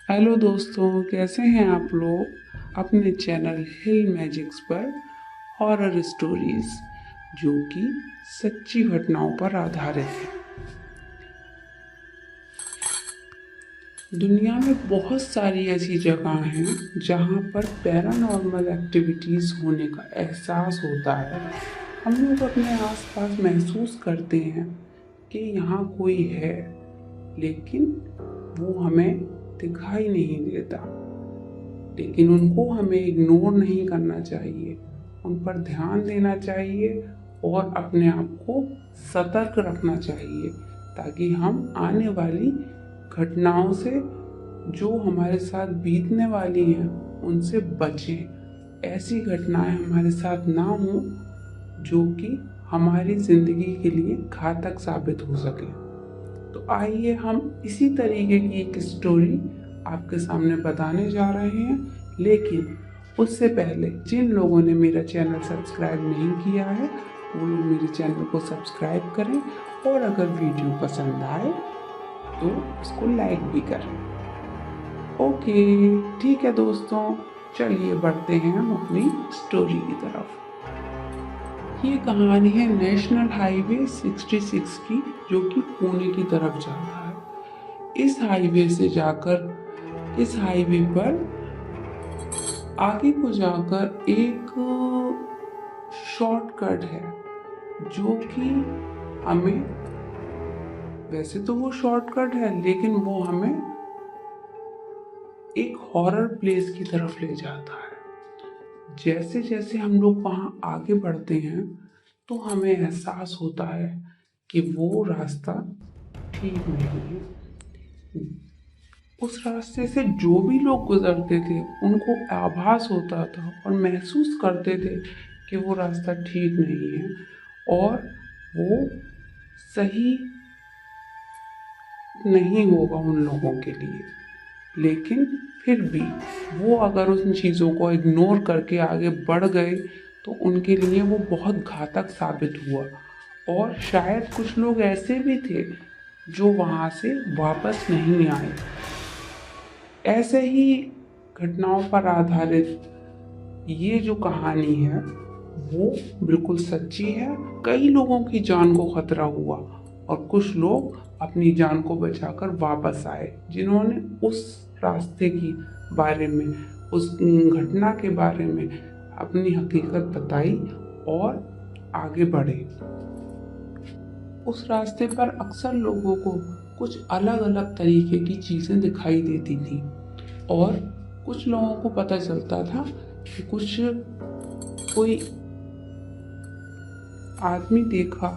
Hello दोस्तों, कैसे हैं आप लोग। अपने चैनल हिल मैजिक्स पर हॉरर स्टोरीज जो कि सच्ची घटनाओं पर आधारित है। दुनिया में बहुत सारी ऐसी जगह हैं जहाँ पर पैरानॉर्मल एक्टिविटीज़ होने का एहसास होता है। हम लोग अपने आसपास महसूस करते हैं कि यहाँ कोई है, लेकिन वो हमें दिखाई नहीं देता। लेकिन उनको हमें इग्नोर नहीं करना चाहिए, उन पर ध्यान देना चाहिए और अपने आप को सतर्क रखना चाहिए ताकि हम आने वाली घटनाओं से जो हमारे साथ बीतने वाली हैं उनसे बचें। ऐसी घटनाएं हमारे साथ ना हो जो कि हमारी ज़िंदगी के लिए घातक साबित हो सके। तो आइए हम इसी तरीके की एक स्टोरी आपके सामने बताने जा रहे हैं। लेकिन उससे पहले जिन लोगों ने मेरा चैनल सब्सक्राइब नहीं किया है वो लोग मेरे चैनल को सब्सक्राइब करें और अगर वीडियो पसंद आए तो उसको लाइक भी करें। ओके, ठीक है दोस्तों, चलिए बढ़ते हैं हम अपनी स्टोरी की तरफ। ये कहानी है नेशनल हाईवे 66 की, जो कि पुणे की तरफ जाता है। इस हाईवे पर आगे को जाकर एक शॉर्टकट है जो कि हमें, वैसे तो वो शॉर्टकट है लेकिन वो हमें एक हॉरर प्लेस की तरफ ले जाता है। जैसे जैसे हम लोग वहाँ आगे बढ़ते हैं तो हमें एहसास होता है कि वो रास्ता ठीक नहीं है। उस रास्ते से जो भी लोग गुजरते थे उनको आभास होता था और महसूस करते थे कि वो रास्ता ठीक नहीं है और वो सही नहीं होगा उन लोगों के लिए। लेकिन फिर भी वो अगर उन चीज़ों को इग्नोर करके आगे बढ़ गए तो उनके लिए वो बहुत घातक साबित हुआ। और शायद कुछ लोग ऐसे भी थे जो वहाँ से वापस नहीं आए। ऐसे ही घटनाओं पर आधारित ये जो कहानी है वो बिल्कुल सच्ची है। कई लोगों की जान को खतरा हुआ और कुछ लोग अपनी जान को बचाकर वापस आए, जिन्होंने उस रास्ते की बारे में, उस घटना के बारे में अपनी हकीकत बताई और आगे बढ़े। उस रास्ते पर अक्सर लोगों को कुछ अलग अलग तरीके की चीज़ें दिखाई देती थी और कुछ लोगों को पता चलता था कि कोई आदमी देखा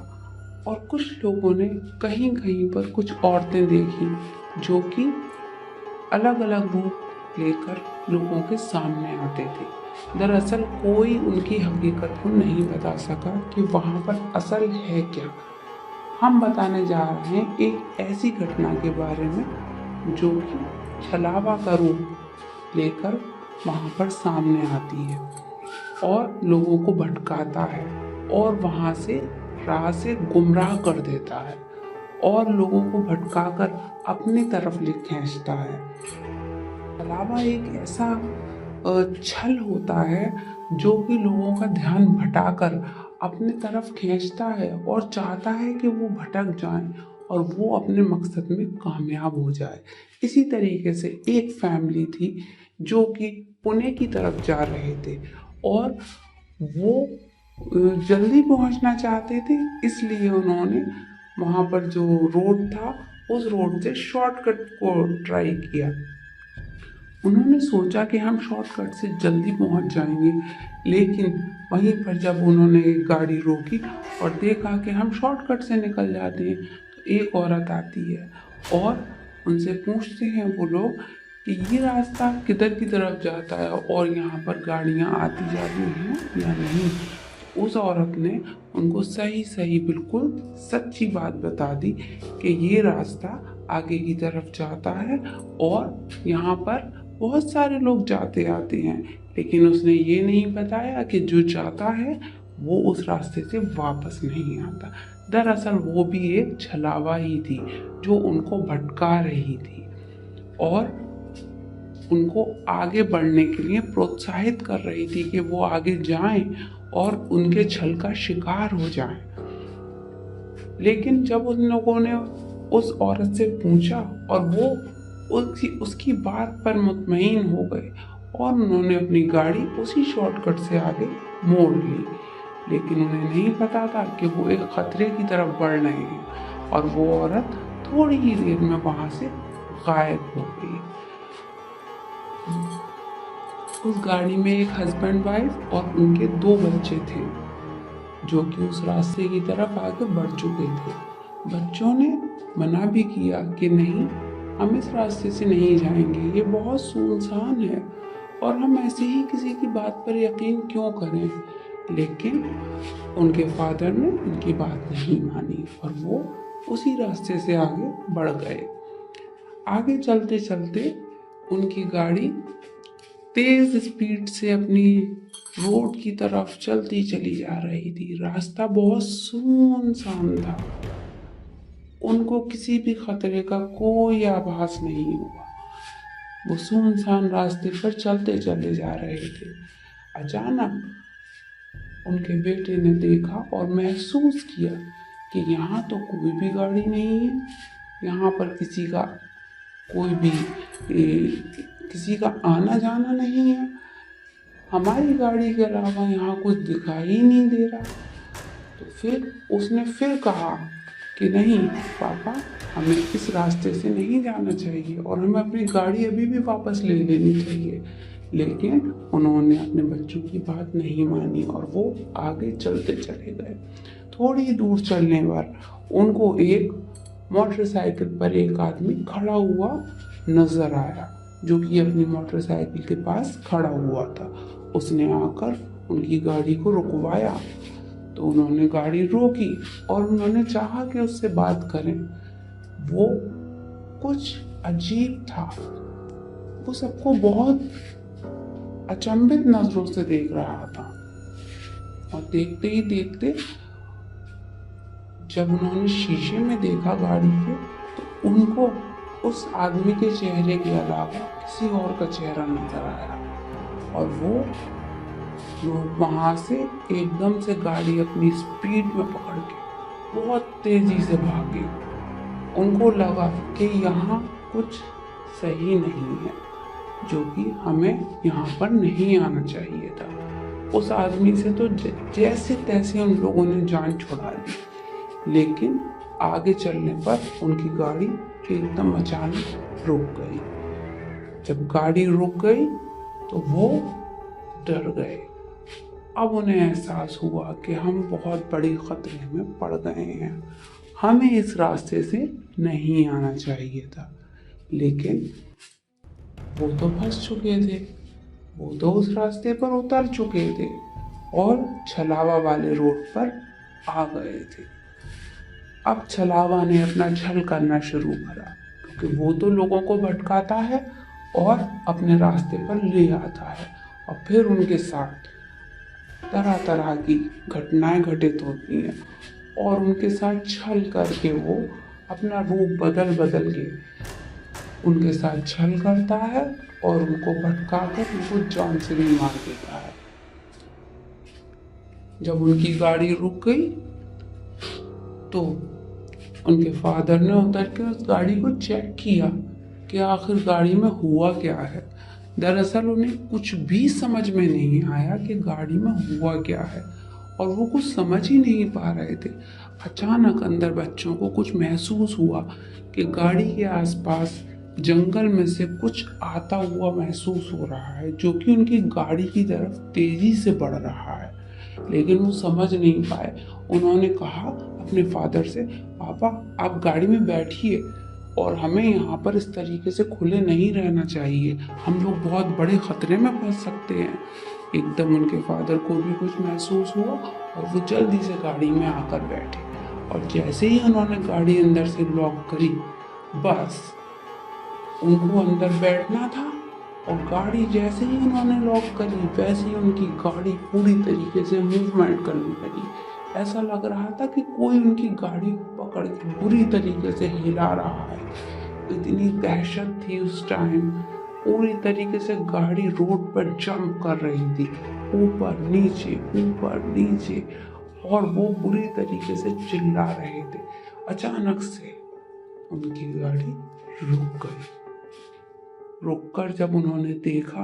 और कुछ लोगों ने कहीं कहीं पर कुछ औरतें देखी जो कि अलग अलग रूप लेकर लोगों के सामने आते थे। दरअसल कोई उनकी हकीकत को नहीं बता सका कि वहाँ पर असल है क्या। हम बताने जा रहे हैं एक ऐसी घटना के बारे में जो कि छलावा का रूप लेकर वहाँ पर सामने आती है और लोगों को भटकाता है और वहाँ से राह से गुमराह कर देता है और लोगों को भटकाकर अपनी तरफ ले खींचता है। छलावा एक ऐसा छल होता है जो कि लोगों का ध्यान भटाकर अपनी तरफ खींचता है और चाहता है कि वो भटक जाएं और वो अपने मकसद में कामयाब हो जाए। इसी तरीके से एक फैमिली थी जो कि पुणे की तरफ जा रहे थे और वो जल्दी पहुंचना चाहते थे, इसलिए उन्होंने वहाँ पर जो रोड था उस रोड से शॉर्टकट को ट्राई किया। उन्होंने सोचा कि हम शॉर्टकट से जल्दी पहुंच जाएंगे, लेकिन वहीं पर जब उन्होंने एक गाड़ी रोकी और देखा कि हम शॉर्टकट से निकल जाते हैं तो एक औरत आती है और उनसे पूछते हैं वो लोग कि ये रास्ता किधर की तरफ जाता है और यहाँ पर गाड़ियाँ आती जाती हैं या नहीं। उस औरत ने उनको सही सही बिल्कुल सच्ची बात बता दी कि ये रास्ता आगे की तरफ जाता है और यहाँ पर बहुत सारे लोग जाते आते हैं। लेकिन उसने ये नहीं बताया कि जो जाता है वो उस रास्ते से वापस नहीं आता। दरअसल वो भी एक छलावा ही थी जो उनको भटका रही थी और उनको आगे बढ़ने के लिए प्रोत्साहित कर रही थी कि वो आगे जाएं और उनके छल का शिकार हो जाएं। लेकिन जब उन लोगों ने उस औरत से पूछा और वो उसकी बात पर मुतमईन हो गए और उन्होंने अपनी गाड़ी उसी शॉर्टकट से आगे मोड़ ली। लेकिन उन्हें नहीं पता था कि वो एक खतरे की तरफ बढ़ रहे हैं और वो औरत थोड़ी ही देर में वहां से गायब हो गई। उस गाड़ी में एक हस्बैंड वाइफ और उनके 2 बच्चे थे जो कि उस रास्ते की तरफ आगे बढ़ चुके थे। बच्चों ने मना भी किया कि नहीं, हम इस रास्ते से नहीं जाएंगे, ये बहुत सुनसान है और हम ऐसे ही किसी की बात पर यकीन क्यों करें। लेकिन उनके फादर ने उनकी बात नहीं मानी और वो उसी रास्ते से आगे बढ़ गए। आगे चलते चलते उनकी गाड़ी तेज स्पीड से अपनी रोड की तरफ चलती चली जा रही थी। रास्ता बहुत सुनसान था, उनको किसी भी खतरे का कोई आभास नहीं हुआ। वो सुनसान रास्ते पर चलते चले जा रहे थे। अचानक उनके बेटे ने देखा और महसूस किया कि यहाँ तो कोई भी गाड़ी नहीं है, यहाँ पर किसी का आना जाना नहीं है, हमारी गाड़ी के अलावा यहाँ कुछ दिखाई ही नहीं दे रहा। तो फिर उसने फिर कहा कि नहीं पापा, हमें इस रास्ते से नहीं जाना चाहिए और हमें अपनी गाड़ी अभी भी वापस ले लेनी चाहिए। लेकिन उन्होंने अपने बच्चों की बात नहीं मानी और वो आगे चलते चले गए। थोड़ी दूर चलने पर उनको एक मोटरसाइकिल पर एक आदमी खड़ा हुआ नजर आया जो कि अपनी मोटरसाइकिल के पास खड़ा हुआ था। उसने आकर उनकी गाड़ी को रुकवाया तो उन्होंने गाड़ी रोकी और उन्होंने चाहा कि उससे बात करें। वो कुछ अजीब था, वो सबको बहुत अचंभित नजरों से देख रहा था और देखते ही देखते जब उन्होंने शीशे में देखा गाड़ी के तो उनको उस आदमी के चेहरे के अलावा किसी और का चेहरा नजर आया और वो वहां से एकदम से गाड़ी अपनी स्पीड में पकड़ के बहुत तेजी से भागी। उनको लगा कि यहाँ कुछ सही नहीं है, जो कि हमें यहाँ पर नहीं आना चाहिए था। उस आदमी से तो जैसे तैसे उन लोगों ने जान छुड़ा ली। लेकिन आगे चलने पर उनकी गाड़ी एकदम अचानक रुक गई। जब गाड़ी रुक गई तो वो डर गए। अब उन्हें एहसास हुआ कि हम बहुत बड़ी खतरे में पड़ गए हैं, हमें इस रास्ते से नहीं आना चाहिए था। लेकिन वो तो फंस चुके थे, वो तो उस रास्ते पर उतर चुके थे और छलावा वाले रोड पर आ गए थे। अब छलावा ने अपना छल करना शुरू करा, क्योंकि वो तो लोगों को भटकाता है और अपने रास्ते पर ले आता है और फिर उनके साथ तरह तरह की घटनाएं घटित होती हैं और उनके साथ छल करके वो अपना रूप बदल बदल के उनके साथ छल करता है और उनको भटका कर उनको जान से भी मार देता है। जब उनकी गाड़ी रुक गई तो उनके फादर ने उतर के उस गाड़ी को चेक किया कि आखिर गाड़ी में हुआ क्या है। दरअसल उन्हें कुछ भी समझ में नहीं आया कि गाड़ी में हुआ क्या है और वो कुछ समझ ही नहीं पा रहे थे। अचानक अंदर बच्चों को कुछ महसूस हुआ कि गाड़ी के आसपास जंगल में से कुछ आता हुआ महसूस हो रहा है, जो कि उनकी गाड़ी की तरफ तेजी से बढ़ रहा है। लेकिन वो समझ नहीं पाए। उन्होंने कहा अपने फादर से, पापा आप गाड़ी में बैठिए और हमें यहाँ पर इस तरीके से खुले नहीं रहना चाहिए, हम लोग बहुत बड़े खतरे में फंस सकते हैं। एकदम उनके फादर को भी कुछ महसूस हुआ और वो जल्दी से गाड़ी में आकर बैठे और जैसे ही उन्होंने गाड़ी अंदर से लॉक करी, बस उनको अंदर बैठना था और गाड़ी जैसे ही उन्होंने लॉक करी वैसे ही उनकी गाड़ी पूरी तरीके से मूवमेंट करने लगी। ऐसा लग रहा था कि कोई उनकी गाड़ी को पकड़ के बुरी तरीके से हिला रहा है। इतनी दहशत थी उस टाइम पूरी तरीके से गाड़ी रोड पर जंप कर रही थी, ऊपर नीचे, और वो बुरी तरीके से चिल्ला रहे थे। अचानक से उनकी गाड़ी रुक गई। रुककर जब उन्होंने देखा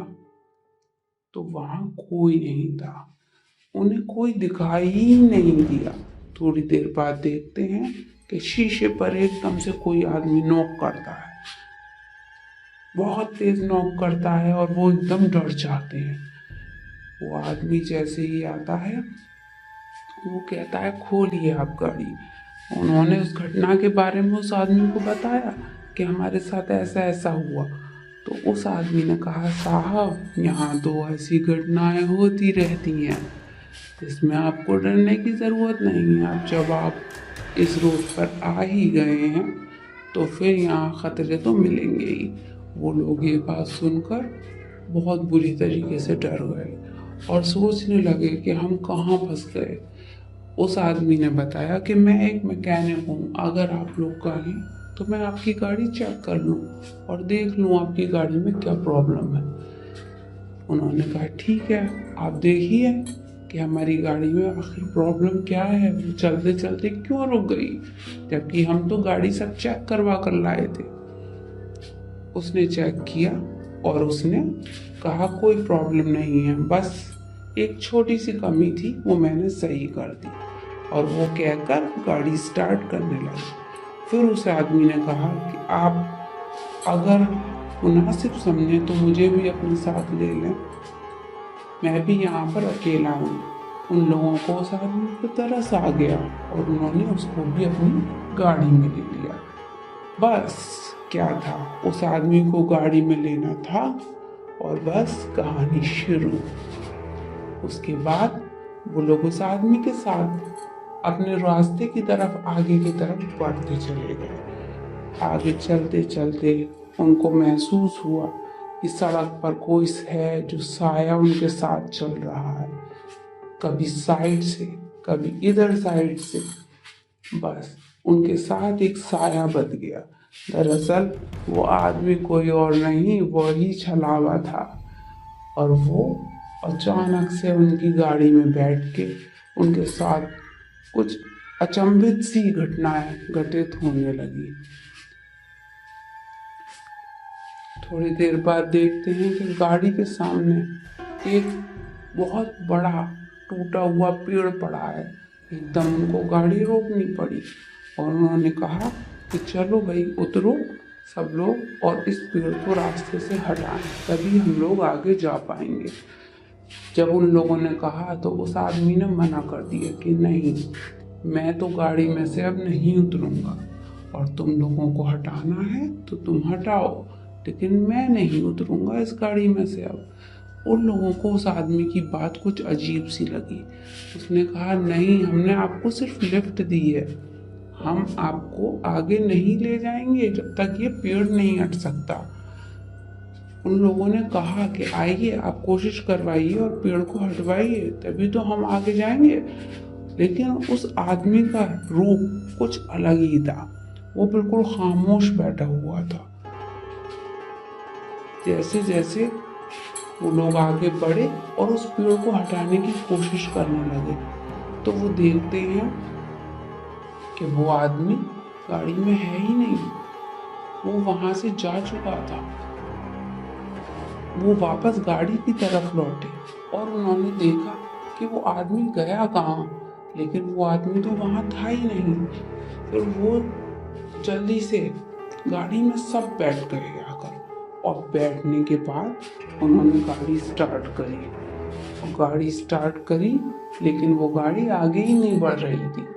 तो वहां कोई नहीं था, उन्हें कोई दिखाई ही नहीं दिया। थोड़ी देर बाद देखते हैं कि शीशे पर एकदम से कोई आदमी नॉक करता है, बहुत तेज नॉक करता है और वो एकदम डर जाते हैं। वो आदमी जैसे ही आता है वो कहता है खोलिए आप गाड़ी। उन्होंने उस घटना के बारे में उस आदमी को बताया कि हमारे साथ ऐसा ऐसा हुआ। तो उस आदमी ने कहा साहब यहाँ तो ऐसी घटनाएं होती रहती हैं, इसमें आपको डरने की ज़रूरत नहीं है। अब जब आप इस रोड पर आ ही गए हैं तो फिर यहाँ ख़तरे तो मिलेंगे ही। वो लोग ये बात सुनकर बहुत बुरी तरीके से डर गए और सोचने लगे कि हम कहाँ फंस गए। उस आदमी ने बताया कि मैं एक मैकेनिक हूँ, अगर आप लोग कहें तो मैं आपकी गाड़ी चेक कर लूँ और देख लूँ आपकी गाड़ी में क्या प्रॉब्लम है। उन्होंने कहा ठीक है, आप देखिए कि हमारी गाड़ी में आखिर प्रॉब्लम क्या है, वो चलते चलते क्यों रुक गई, जबकि हम तो गाड़ी सब चेक करवा कर लाए थे। उसने चेक किया और उसने कहा कोई प्रॉब्लम नहीं है, बस एक छोटी सी कमी थी, वो मैंने सही कर दी। और वो कहकर गाड़ी स्टार्ट करने लगी। फिर उस आदमी ने कहा कि आप अगर मुनासिब समझे तो मुझे भी अपने साथ ले लें, मैं भी यहाँ पर अकेला हूँ। उन लोगों को उस आदमी पर तरस आ गया और उन्होंने उसको भी अपनी गाड़ी में ले लिया। बस क्या था, उस आदमी को गाड़ी में लेना था और बस कहानी शुरू। उसके बाद वो लोग उस आदमी के साथ अपने रास्ते की तरफ आगे की तरफ बढ़ते चले गए। आगे चलते चलते उनको महसूस हुआ कि सड़क पर कोई है जो साया उनके साथ चल रहा है, कभी साइड से कभी इधर साइड से। बस उनके साथ एक साया बच गया। दरअसल वो आदमी कोई और नहीं, वही छलावा था और वो अचानक से उनकी गाड़ी में बैठ के उनके साथ कुछ अचंभित सी घटनाएं घटित होने लगी। थोड़ी देर बाद देखते हैं कि गाड़ी के सामने एक बहुत बड़ा टूटा हुआ पेड़ पड़ा है। एकदम उनको गाड़ी रोकनी पड़ी और उन्होंने कहा कि चलो भाई उतरो सब लोग और इस पेड़ को रास्ते से हटाएं, तभी हम लोग आगे जा पाएंगे। जब उन लोगों ने कहा तो उस आदमी ने मना कर दिया कि नहीं, मैं तो गाड़ी में से अब नहीं उतरूंगा और तुम लोगों को हटाना है तो तुम हटाओ, लेकिन मैं नहीं उतरूंगा इस गाड़ी में से अब। उन लोगों को उस आदमी की बात कुछ अजीब सी लगी। उसने कहा नहीं, हमने आपको सिर्फ लिफ्ट दी है, हम आपको आगे नहीं ले जाएंगे जब तक ये पेड़ नहीं हट सकता। उन लोगों ने कहा कि आइए आप कोशिश करवाइए और पेड़ को हटवाइए, तभी तो हम आगे जाएंगे। लेकिन उस आदमी का रूप कुछ अलग ही था, वो बिल्कुल खामोश बैठा हुआ था। जैसे जैसे वो लोग आगे बढ़े और उस पेड़ को हटाने की कोशिश करने लगे तो वो देखते हैं कि वो आदमी गाड़ी में है ही नहीं, वो वहां से जा चुका था। वो वापस गाड़ी की तरफ लौटे और उन्होंने देखा कि वो आदमी गया कहाँ, लेकिन वो आदमी तो वहां था ही नहीं। फिर वो जल्दी से गाड़ी में सब बैठ गए आकर और बैठने के बाद उन्होंने गाड़ी स्टार्ट करी और गाड़ी स्टार्ट करी, लेकिन वो गाड़ी आगे ही नहीं बढ़ रही थी।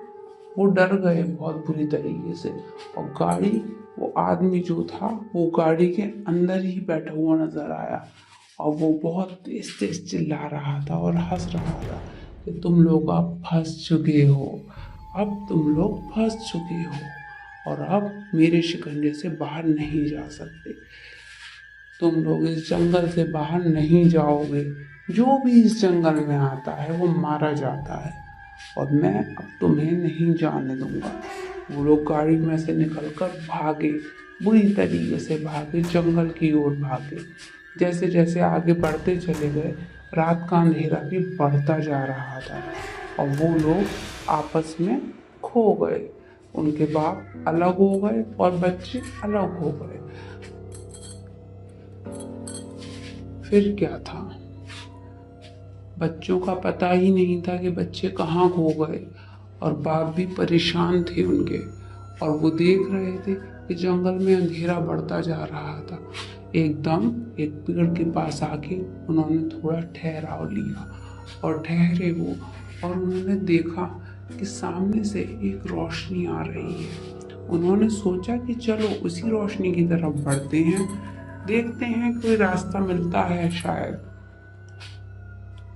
वो डर गए बहुत बुरी तरीके से और गाड़ी, वो आदमी जो था वो गाड़ी के अंदर ही बैठा हुआ नजर आया और वो बहुत तेज तेज चिल्ला रहा था और हंस रहा था कि तुम लोग अब फंस चुके हो, अब तुम लोग फंस चुके हो और अब मेरे शिकंजे से बाहर नहीं जा सकते। तुम लोग इस जंगल से बाहर नहीं जाओगे, जो भी इस जंगल में आता है वो मारा जाता है और मैं अब तुम्हें नहीं जाने दूंगा। वो लोग गाड़ी में से निकलकर भागे बुरी तरीके से भागे, जंगल की ओर भागे। जैसे जैसे आगे बढ़ते चले गए, रात का अंधेरा भी बढ़ता जा रहा था और वो लोग आपस में खो गए। उनके बाप अलग हो गए और बच्चे अलग हो गए। फिर क्या था, बच्चों का पता ही नहीं था कि बच्चे कहाँ खो गए और बाप भी परेशान थे उनके। और वो देख रहे थे कि जंगल में अंधेरा बढ़ता जा रहा था। एकदम एक पेड़ के पास आके उन्होंने थोड़ा ठहराव लिया और ठहरे वो, और उन्होंने देखा कि सामने से एक रोशनी आ रही है। उन्होंने सोचा कि चलो उसी रोशनी की तरफ बढ़ते हैं, देखते हैं कोई रास्ता मिलता है शायद।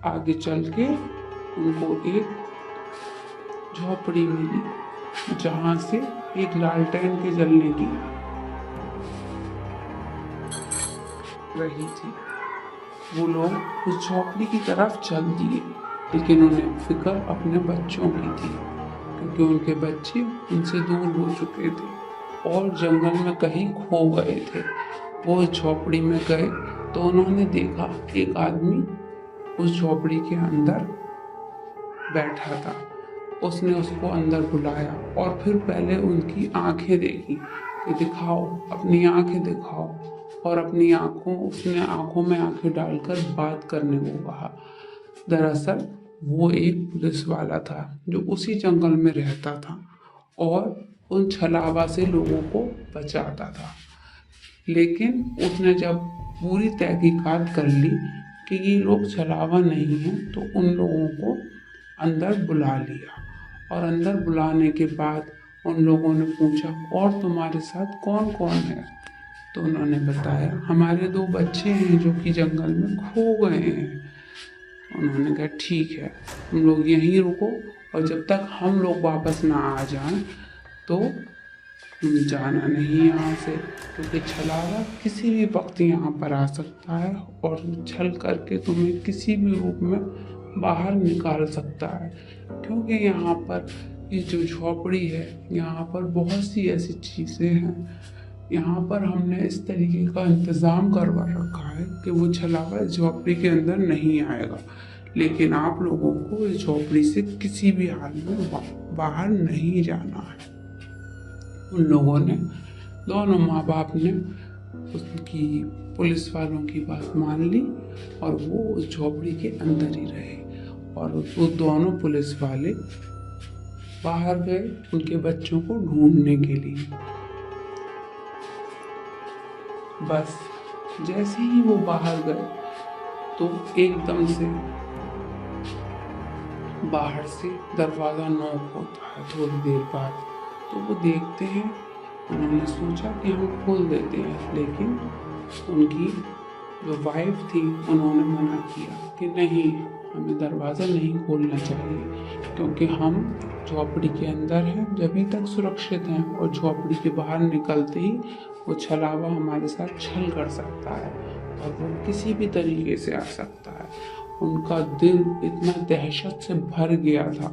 आगे चल के उनको एक झोपड़ी मिली जहां से एक लालटेन के जलने की रही थी। वो लोग उस झोपड़ी की तरफ चल दिए, लेकिन उन्हें फिक्र अपने बच्चों की थी, क्योंकि उनके बच्चे उनसे दूर हो चुके थे और जंगल में कहीं खो गए थे। वो झोपड़ी में गए तो उन्होंने देखा एक आदमी उस झोपड़ी के अंदर बैठा था। उसने उसको अंदर बुलाया और फिर पहले उनकी आंखें देखी कि दिखाओ, अपनी आंखें दिखाओ। और अपनी उसने आंखों में आंखें डालकर बात करने को कहा। दरअसल वो एक पुलिस वाला था जो उसी जंगल में रहता था और उन छलावा से लोगों को बचाता था। लेकिन उसने जब पूरी तहकीकात कर ली कि ये लोग छलावा नहीं हैं, तो उन लोगों को अंदर बुला लिया। और अंदर बुलाने के बाद उन लोगों ने पूछा, और तुम्हारे साथ कौन कौन है? तो उन्होंने बताया, हमारे 2 बच्चे हैं जो कि जंगल में खो गए हैं। उन्होंने कहा, ठीक है, तुम लोग यहीं रुको और जब तक हम लोग वापस ना आ जाएं तो तुम जाना नहीं यहाँ से, क्योंकि छलावा किसी भी वक्त यहाँ पर आ सकता है और छल करके तुम्हें किसी भी रूप में बाहर निकाल सकता है। क्योंकि यहाँ पर ये जो झोपड़ी है, यहाँ पर बहुत सी ऐसी चीज़ें हैं, यहाँ पर हमने इस तरीके का इंतज़ाम करवा रखा है कि वो छलावा इस झोपड़ी के अंदर नहीं आएगा। लेकिन आप लोगों को इस झोपड़ी से किसी भी हाल में बाहर नहीं जाना है। उन लोगों ने, दोनों माँ बाप ने उसकी पुलिस वालों की बात मान ली और वो उस झोपड़ी के अंदर ही रहे। और वो दोनों पुलिस वाले बाहर गए उनके बच्चों को ढूंढने के लिए। बस जैसे ही वो बाहर गए तो एकदम से बाहर से दरवाज़ा नॉक होता है थोड़ी देर बाद। तो वो देखते हैं, उन्होंने सोचा कि हम खोल देते हैं, लेकिन उनकी जो वाइफ थी उन्होंने मना किया कि नहीं, हमें दरवाज़ा नहीं खोलना चाहिए, क्योंकि हम झोपड़ी के अंदर हैं, जभी तक सुरक्षित हैं, और झोपड़ी के बाहर निकलते ही वो छलावा हमारे साथ छल कर सकता है और वो किसी भी तरीके से आ सकता है। उनका दिल इतना दहशत से भर गया था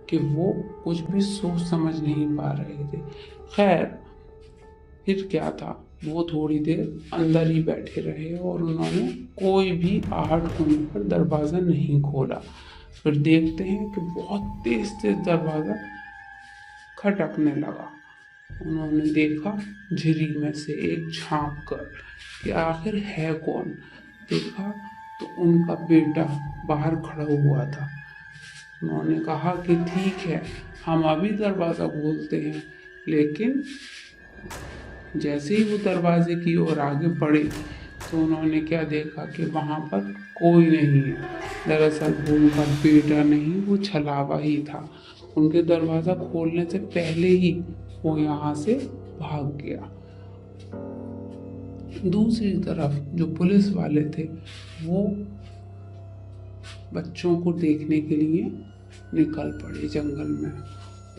कि वो कुछ भी सोच समझ नहीं पा रहे थे। खैर, फिर क्या था, वो थोड़ी देर अंदर ही बैठे रहे और उन्होंने कोई भी आहट होने पर दरवाज़ा नहीं खोला। फिर देखते हैं कि बहुत तेज तेज दरवाज़ा खटकने लगा। उन्होंने देखा झिरी में से एक झांक कर कि आखिर है कौन। देखा तो उनका बेटा बाहर खड़ा हुआ था। उन्होंने कहा कि ठीक है, हम अभी दरवाज़ा खोलते हैं। लेकिन जैसे ही वो दरवाजे की ओर आगे बढ़े तो उन्होंने क्या देखा कि वहाँ पर कोई नहीं है। दरअसल वो उनका बेटा नहीं, वो छलावा ही था। उनके दरवाज़ा खोलने से पहले ही वो यहाँ से भाग गया। दूसरी तरफ जो पुलिस वाले थे वो बच्चों को देखने के लिए निकल पड़े जंगल में।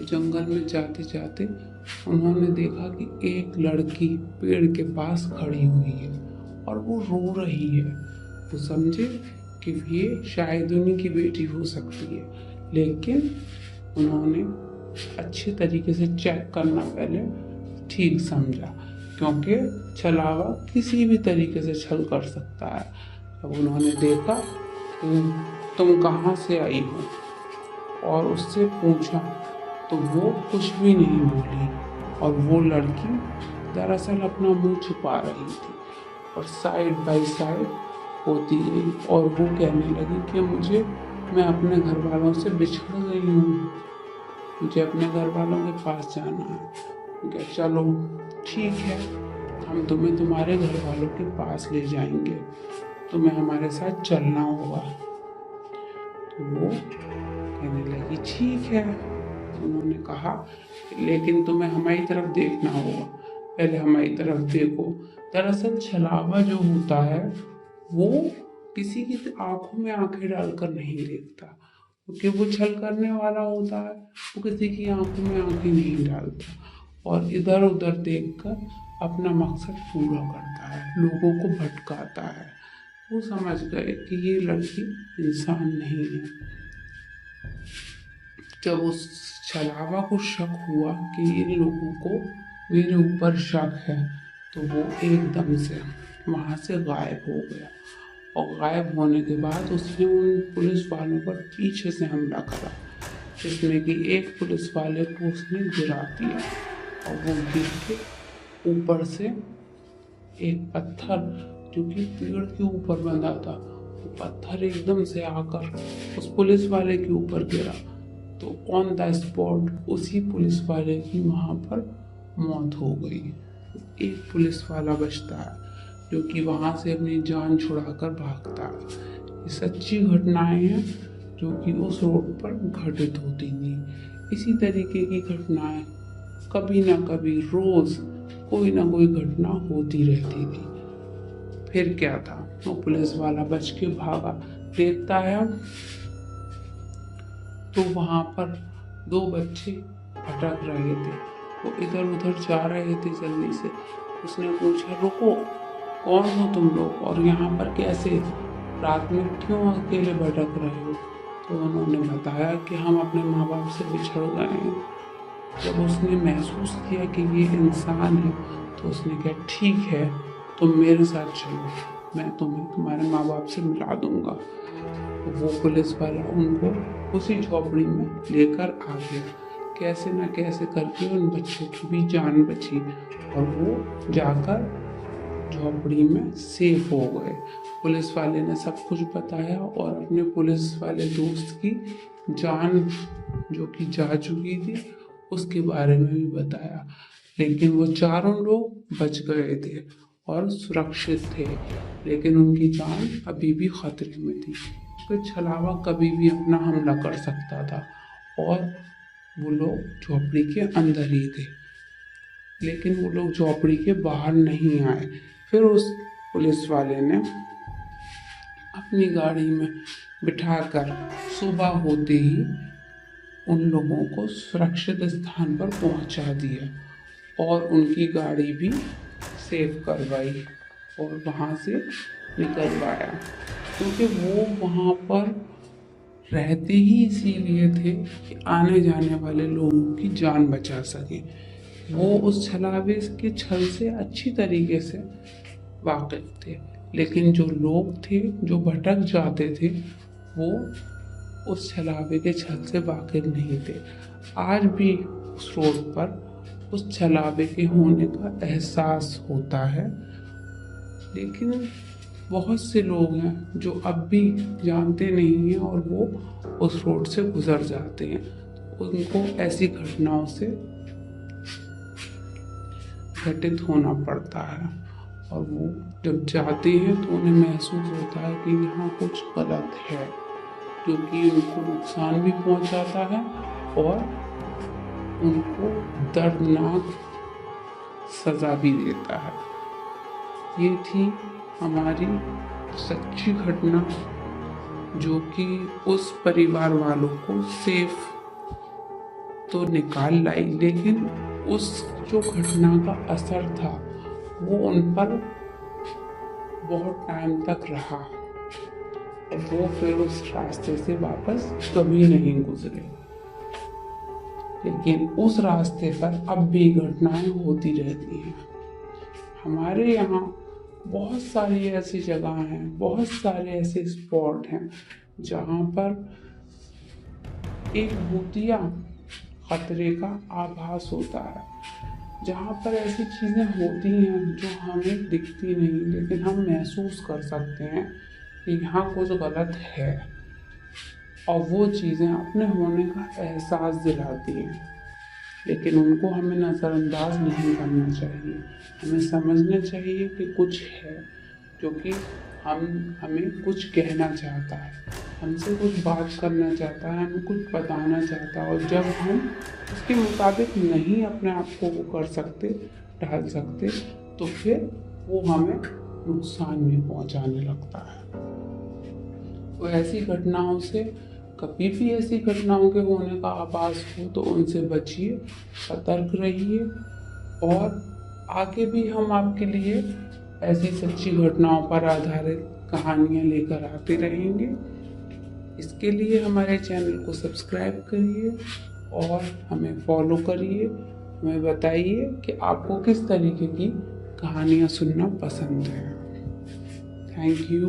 जंगल में जाते जाते उन्होंने देखा कि एक लड़की पेड़ के पास खड़ी हुई है और वो रो रही है। वो समझे कि ये शायद उन्हीं की बेटी हो सकती है, लेकिन उन्होंने अच्छे तरीके से चेक करना पहले ठीक समझा। क्योंकि छलावा किसी भी तरीके से छल कर सकता है। जब उन्होंने देखा कि तुम कहाँ से आई हो और उससे पूछा तो वो कुछ भी नहीं बोली, और वो लड़की दरअसल अपना मुंह छुपा रही थी और साइड बाय साइड होती गई, और वो कहने लगी कि मैं अपने घर वालों से बिछड़ गई हूँ, मुझे अपने घर वालों के पास जाना है। क्या चलो ठीक है, हम तुम्हें तुम्हारे घर वालों के पास ले जाएंगे, तुम्हें हमारे साथ चलना होगा। तो वो कहने लगी ठीक है। उन्होंने कहा लेकिन तुम्हें हमारी तरफ देखना होगा, पहले हमारी तरफ देखो। दरअसल छलावा जो होता है वो किसी की आंखों में आंखें डालकर नहीं देखता, क्योंकि वो छल करने वाला होता है, वो किसी की आंखों में आंखें नहीं डालता और इधर उधर देखकर अपना मकसद पूरा करता है, लोगों को भटकाता है। वो समझ गए कि ये लड़की इंसान नहीं है। जब उस छलावा को शक हुआ कि इन लोगों को मेरे ऊपर शक है, तो वो एकदम से वहाँ से गायब हो गया, और गायब होने के बाद उसने उन पुलिस वालों पर पीछे से हमला करा, जिसमें कि एक पुलिस वाले को उसने गिरा दिया, और वो गिर के ऊपर से एक पत्थर जो कि पेड़ के ऊपर बंधा था, वो पत्थर एकदम से आकर उस पुलिस वाले के ऊपर गिरा, तो ऑन द स्पॉट उसी पुलिस वाले की वहाँ पर मौत हो गई। एक पुलिस वाला बचता है जो कि वहाँ से अपनी जान छुड़ाकर भागता है। ये सच्ची घटनाएं हैं जो कि उस रोड पर घटित होती थी। इसी तरीके की घटनाएं कभी ना कभी रोज कोई ना कोई घटना होती रहती थी। फिर क्या था, वो पुलिस वाला बच के भागा, देखता है तो वहाँ पर दो बच्चे भटक रहे थे, वो इधर उधर जा रहे थे जल्दी से। उसने पूछा रुको, कौन हो तुम लोग और यहाँ पर कैसे, रात में क्यों अकेले भटक रहे हो? तो उन्होंने बताया कि हम अपने माँ बाप से बिछड़ गए हैं। जब उसने महसूस किया कि ये इंसान है, तो उसने कहा ठीक है, तुम मेरे साथ चलो, मैं तुम्हें तुम्हारे माँ बाप से मिला दूंगा। तो वो पुलिस वाला उनको उसी झोपड़ी में लेकर आ गया। कैसे न कैसे करके उन बच्चों की भी जान बची, और वो जाकर झोपड़ी में सेफ हो गए। पुलिस वाले ने सब कुछ बताया और अपने पुलिस वाले दोस्त की जान जो कि जा चुकी थी उसके बारे में भी बताया, लेकिन वो चारों लोग बच गए थे और सुरक्षित थे, लेकिन उनकी जान अभी भी खतरे में थी, क्योंकि छलावा कभी भी अपना हमला कर सकता था और वो लोग झोपड़ी के अंदर ही थे। लेकिन वो लोग झोपड़ी के बाहर नहीं आए। फिर उस पुलिस वाले ने अपनी गाड़ी में बिठाकर सुबह होते ही उन लोगों को सुरक्षित स्थान पर पहुंचा दिया और उनकी गाड़ी भी सेफ करवाई और वहाँ से निकलवाया, क्योंकि वो वहाँ पर रहते ही इसीलिए थे कि आने जाने वाले लोगों की जान बचा सके। वो उस छलावे के छल से अच्छी तरीके से वाकिफ थे, लेकिन जो लोग थे जो भटक जाते थे वो उस छलावे के छल से वाकिफ नहीं थे। आज भी उस रोड पर उस छलावे के होने का एहसास होता है, लेकिन बहुत से लोग हैं जो अब भी जानते नहीं हैं और वो उस रोड से गुजर जाते हैं। उनको ऐसी घटनाओं से घटित होना पड़ता है, और वो जब जाते हैं तो उन्हें महसूस होता है कि यहाँ कुछ गलत है, जो कि उनको नुकसान भी पहुंचाता है और उनको दर्दनाक सज़ा भी देता है। ये थी हमारी सच्ची घटना जो कि उस परिवार वालों को सेफ तो निकाल लाई, लेकिन उस जो घटना का असर था वो उन पर बहुत टाइम तक रहा और वो फिर उस रास्ते से वापस कभी नहीं गुजरे। लेकिन उस रास्ते पर अब भी घटनाएं होती रहती हैं। हमारे यहाँ बहुत सारी ऐसी जगह हैं, बहुत सारे ऐसे स्पॉट हैं जहाँ पर एक भूतिया खतरे का आभास होता है, जहाँ पर ऐसी चीज़ें होती हैं जो हमें दिखती नहीं, लेकिन हम महसूस कर सकते हैं कि यहाँ कुछ गलत है, और वो चीज़ें अपने होने का एहसास दिलाती हैं। लेकिन उनको हमें नज़रअंदाज नहीं करना चाहिए। हमें समझना चाहिए कि कुछ है जो कि हमें कुछ कहना चाहता है, हमसे कुछ बात करना चाहता है, हमें कुछ बताना चाहता है। और जब हम उसके मुताबिक नहीं अपने आप को वो कर सकते, ढाल सकते, तो फिर वो हमें नुकसान में पहुंचाने लगता है। तो ऐसी घटनाओं से, कभी भी ऐसी घटनाओं के होने का आभास हो तो उनसे बचिए, सतर्क रहिए, और आगे भी हम आपके लिए ऐसी सच्ची घटनाओं पर आधारित कहानियाँ लेकर आते रहेंगे। इसके लिए हमारे चैनल को सब्सक्राइब करिए और हमें फॉलो करिए। हमें बताइए कि आपको किस तरीके की कहानियाँ सुनना पसंद है। Thank you.